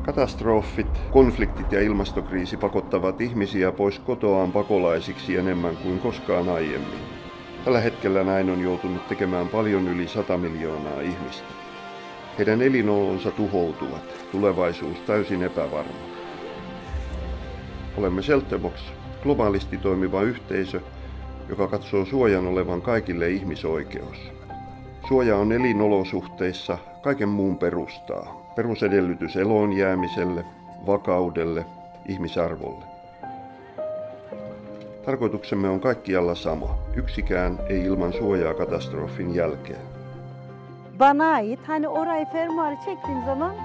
Katastrofit, konfliktit ja ilmastokriisi pakottavat ihmisiä pois kotoaan pakolaisiksi enemmän kuin koskaan aiemmin. Tällä hetkellä näin on joutunut tekemään paljon yli 100 miljoonaa ihmistä. Heidän elinolonsa tuhoutuvat, tulevaisuus täysin epävarma. Olemme Shelterbox, globaalisti toimiva yhteisö, joka katsoo suojan olevan kaikille ihmisoikeus. Suoja on elinolosuhteissa kaiken muun perustaa. Perusedellytys eloon jäämiselle, vakaudelle, ihmisarvolle. Tarkoituksemme on kaikkialla sama. Yksikään ei ilman suojaa katastrofin jälkeen. Bana ait, hani orayı fermuarı çektiğim zaman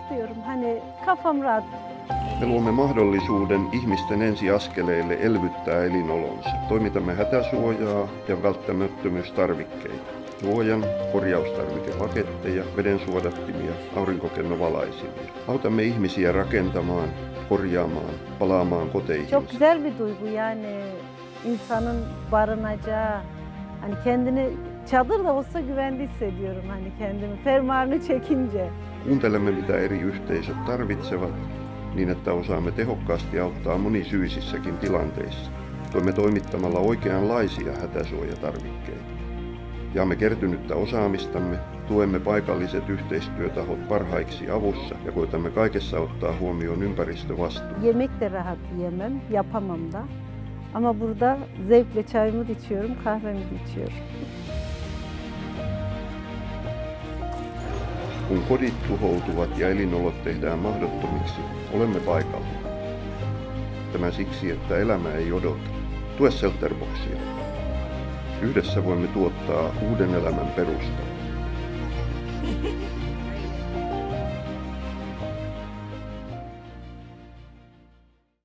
diyorum, hani kafam rahat. Me luomme mahdollisuuden ihmisten ensiaskeleille elvyttää elinolonsa. Toimitamme hätäsuojaa ja välttämättömyystarvikkeita. Suojan, korjaustarvikepaketteja, vedensuodattimia, aurinkokennovalaisiimia. Autamme ihmisiä rakentamaan, korjaamaan, palaamaan koteihinsa. Çok güzel bir duygu yani insanın barınacağı, hani kendini çadır da olsa güvende hissediyorum hani kendimi fermuarını çekince. Kuuntelemme mitä eri yhteisöt tarvitsevat, niin että osaamme tehokkaasti auttaa monisyisissäkin tilanteissa. Toimme toimittamalla oikeanlaisia hätäsuojatarvikkeita. Jaamme kertynyttä osaamistamme, tuemme paikalliset yhteistyötahot parhaiksi avussa ja koitamme kaikessa ottaa huomioon ympäristövastuun. Yemek de rahat yemem, yapamam da. Ama burada zevkle çayımı da içiyorum, kahvemi de içiyorum. Kun kodit tuhoutuvat ja elinolot tehdään mahdottomiksi, olemme paikalla. Tämä siksi, että elämä ei odota. Tue Shelterboxia. Yhdessä voimme tuottaa uuden elämän perustan.